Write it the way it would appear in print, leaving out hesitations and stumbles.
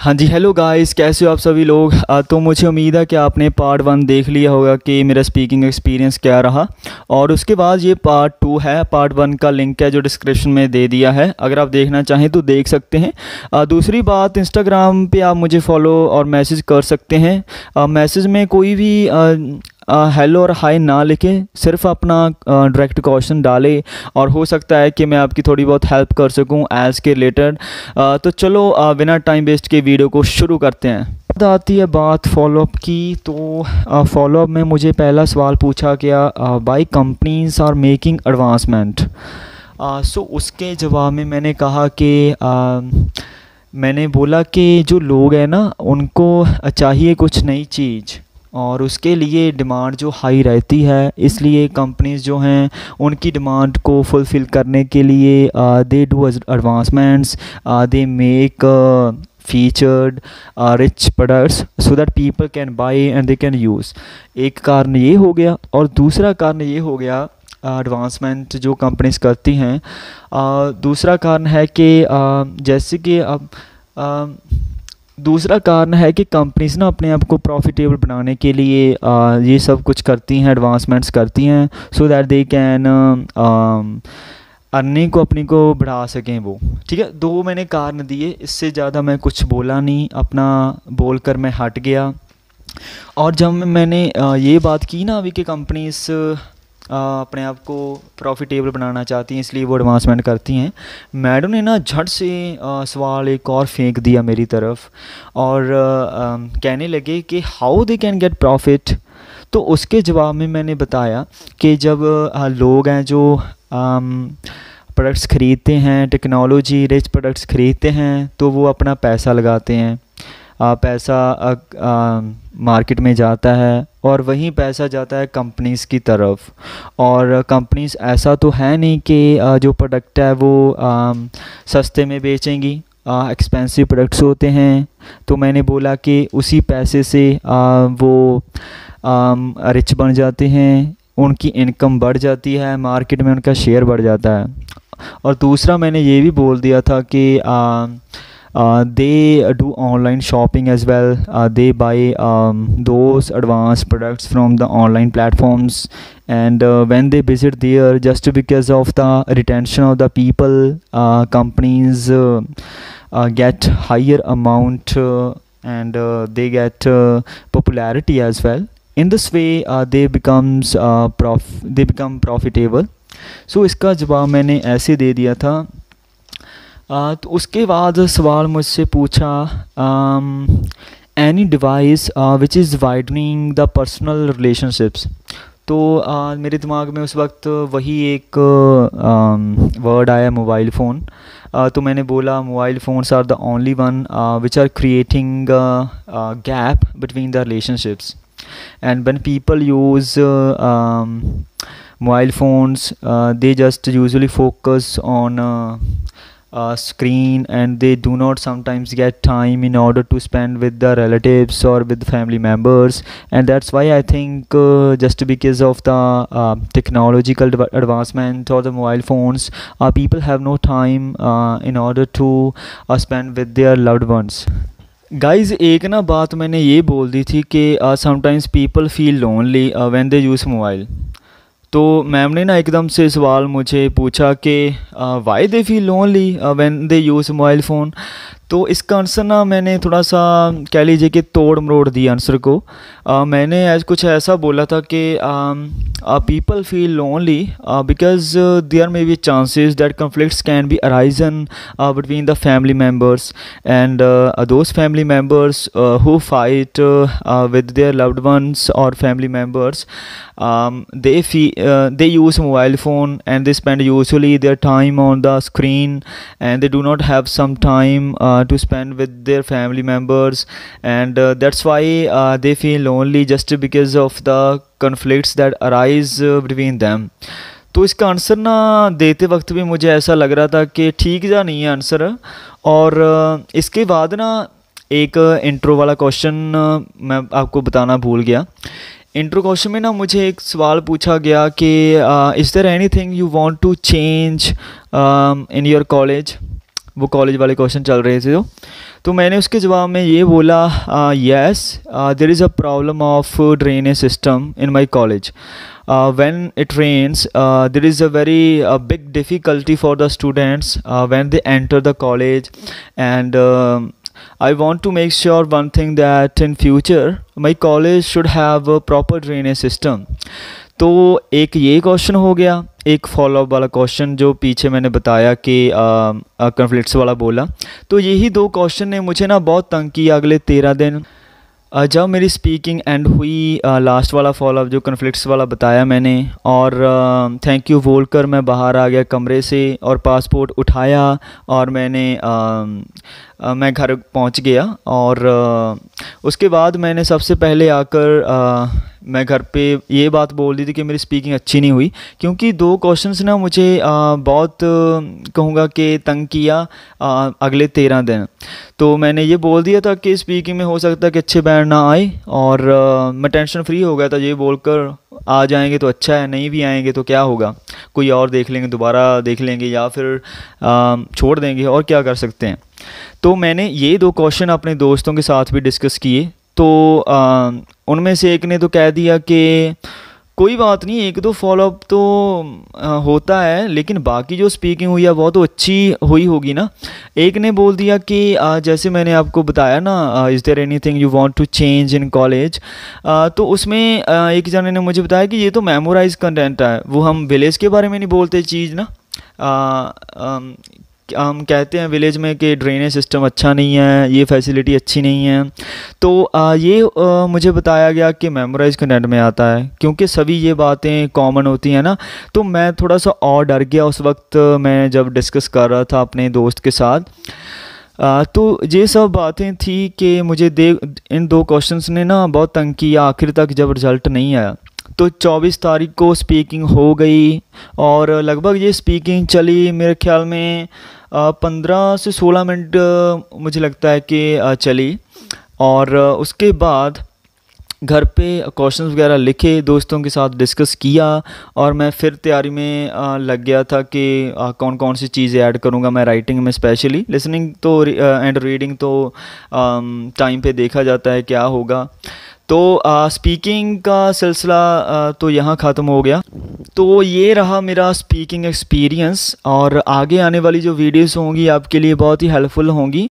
हाँ जी, hello guys, कैसे हो आप सभी लोग। तो मुझे उम्मीद है कि आपने पार्ट 1 देख लिया होगा कि मेरा स्पीकिंग एक्सपीरियंस क्या रहा। और उसके बाद ये पार्ट 2 है। पार्ट 1 का लिंक है जो डिस्क्रिप्शन में दे दिया है, अगर आप देखना चाहें तो देख सकते हैं। दूसरी बात, इंस्टाग्राम पे आप मुझे फॉलो और मैसेज कर सकते हैं। मैसेज में कोई भी हेलो और हाय ना लिखे, सिर्फ अपना डायरेक्ट क्वेश्चन डाले और हो सकता है कि मैं आपकी थोड़ी बहुत हेल्प कर सकूं एज के रिलेटेड। तो चलो बिना टाइम वेस्ट के वीडियो को शुरू करते हैं। बात आती है बात फॉलोअप की, तो फॉलोअप में मुझे पहला सवाल पूछा गया, why companies are making advancement. So उसके जवाब में मैंने कहा कि मैंने बोला कि जो लोग हैं ना उनको चाहिए कुछ नई चीज़ और उसके लिए डिमांड जो हाई रहती है, इसलिए कंपनीज जो हैं उनकी डिमांड को फुलफ़िल करने के लिए they do advancements, they make featured rich products so that people can buy and they can use. एक कारण ये हो गया और दूसरा कारण ये हो गया एडवांसमेंट जो कंपनीज करती हैं। दूसरा कारण है कि जैसे कि अब दूसरा कारण है कि कंपनीज ना अपने आप को प्रॉफिटेबल बनाने के लिए ये सब कुछ करती हैं, एडवांसमेंट्स करती हैं so that they can earning को अपनी को बढ़ा सकें वो। ठीक है, दो मैंने कारण दिए, इससे ज़्यादा मैं कुछ बोला नहीं, अपना बोलकर मैं हट गया। और जब मैंने ये बात की ना अभी कि कंपनीज अपने आप को प्रॉफिटेबल बनाना चाहती हैं इसलिए वो एडवांसमेंट करती हैं, मैडम ने ना झट से सवाल एक और फेंक दिया मेरी तरफ और कहने लगे कि how they can get profit. तो उसके जवाब में मैंने बताया कि जब लोग हैं जो प्रोडक्ट्स ख़रीदते हैं, टेक्नोलॉजी रिच प्रोडक्ट्स ख़रीदते हैं, तो वो अपना पैसा लगाते हैं। पैसा मार्केट में जाता है और वहीं पैसा जाता है कंपनीज़ की तरफ। और कंपनीज़ ऐसा तो है नहीं कि जो प्रोडक्ट है वो सस्ते में बेचेंगी, एक्सपेंसिव प्रोडक्ट्स होते हैं। तो मैंने बोला कि उसी पैसे से वो रिच बन जाते हैं, उनकी इनकम बढ़ जाती है, मार्केट में उनका शेयर बढ़ जाता है। और दूसरा मैंने ये भी बोल दिया था कि they do online shopping as well. They buy those advanced products from the online platforms, and when they visit there, just because of the retention of the people, companies get higher amount and they get popularity as well. In this way, they become profitable. So इसका जवाब मैंने ऐसे दे दिया था। तो उसके बाद सवाल मुझसे पूछा, any device which is widening the personal relationships. तो मेरे दिमाग में उस वक्त वही एक वर्ड आया, मोबाइल फ़ोन। तो मैंने बोला mobile phones are the only one which are creating gap between the relationships. And when people use mobile phones, they just usually focus on screen, and they do not sometimes get time in order to spend with the relatives or with family members. And that's why I think just because of the technological advancement or the mobile phones, people have no time in order to spend with their loved ones. Guys, एक ना बात मैंने ये बोल दी थी कि sometimes people feel lonely when they use mobile. तो ma'am ने ना एकदम से सवाल मुझे पूछा कि why they feel lonely when they use mobile phone. तो इसका आंसर ना मैंने थोड़ा सा कह लीजिए कि तोड़ मरोड़ दिया आंसर को। मैंने कुछ ऐसा बोला था कि people feel lonely because there may be chances that conflicts can be arisen between the family members, and those family members who fight with their loved ones or family members, they use mobile phone and they spend usually their time on the screen, and they do not have some time to spend with their family members, and that's why they feel lonely just because of the conflicts that arise between them. तो इसका answer ना देते वक्त भी मुझे ऐसा लग रहा था कि ठीक जा नहीं है आंसर। और इसके बाद ना एक इंट्रो वाला क्वेश्चन मैं आपको बताना भूल गया। इंट्रो क्वेश्चन में ना मुझे एक सवाल पूछा गया कि is there anything you want to change in your college. वो कॉलेज वाले क्वेश्चन चल रहे थे तो मैंने उसके जवाब में ये बोला, yes there is a problem of drainage system in my college. When it rains, there is a very big difficulty for the students when they enter the college, and I want to make sure one thing, that in future my college should have a proper drainage system. तो एक ये question हो गया. एक follow up वाला question जो पीछे मैंने बताया कि कॉन्फ्लिक्ट्स वाला बोला, तो यही दो क्वेश्चन ने मुझे ना बहुत तंग किया अगले 13 दिन. जब मेरी स्पीकिंग एंड हुई, लास्ट वाला फॉलोअप जो कॉन्फ्लिक्ट्स वाला बताया मैंने, और थैंक यू बोलकर मैं बाहर आ गया कमरे से और पासपोर्ट उठाया और मैं घर पहुंच गया. और उसके बाद मैंने सबसे पहले आकर मैं घर पे ये बात बोल दी थी कि मेरी स्पीकिंग अच्छी नहीं हुई, क्योंकि दो क्वेश्चंस ना मुझे बहुत कहूँगा कि तंग किया अगले 13 दिन. तो मैंने ये बोल दिया था कि स्पीकिंग में हो सकता है कि अच्छे बैंड ना आए, और मैं टेंशन फ्री हो गया था ये बोलकर, आ जाएंगे तो अच्छा है, नहीं भी आएंगे तो क्या होगा, कोई और देख लेंगे, दोबारा देख लेंगे, या फिर छोड़ देंगे, और क्या कर सकते हैं. तो मैंने ये दो क्वेश्चन अपने दोस्तों के साथ भी डिस्कस किए. तो उनमें से एक ने तो कह दिया कि कोई बात नहीं, एक दो फॉलोअप तो होता है, लेकिन बाकी जो स्पीकिंग हुई है वो तो अच्छी हुई होगी ना. एक ने बोल दिया कि जैसे मैंने आपको बताया ना, is there anything you want to change in college, तो उसमें एक जने ने मुझे बताया कि ये तो मेमोराइज कंटेंट है, वो हम विलेज के बारे में नहीं बोलते चीज़ ना. हम कहते हैं विलेज में कि ड्रेनेज सिस्टम अच्छा नहीं है, ये फैसिलिटी अच्छी नहीं है. तो ये मुझे बताया गया कि मेमोराइज कंटेंट में आता है, क्योंकि सभी ये बातें कॉमन होती हैं ना. तो मैं थोड़ा सा और डर गया उस वक्त, मैं जब डिस्कस कर रहा था अपने दोस्त के साथ. तो ये सब बातें थी कि मुझे इन दो क्वेश्चंस ने ना बहुत तंग किया आखिर तक जब रिज़ल्ट नहीं आया. तो 24 तारीख को स्पीकिंग हो गई, और लगभग ये स्पीकिंग चली मेरे ख्याल में 15 से 16 मिनट मुझे लगता है कि चली. और उसके बाद घर पे क्वेश्चंस वगैरह लिखे, दोस्तों के साथ डिस्कस किया, और मैं फिर तैयारी में लग गया था कि कौन कौन सी चीज़ें ऐड करूँगा मैं राइटिंग में. स्पेशली लिसनिंग तो एंड रीडिंग तो टाइम पे देखा जाता है क्या होगा. तो स्पीकिंग का सिलसिला तो यहाँ ख़त्म हो गया. तो ये रहा मेरा स्पीकिंग एक्सपीरियंस, और आगे आने वाली जो वीडियोस होंगी आपके लिए बहुत ही हेल्पफुल होंगी.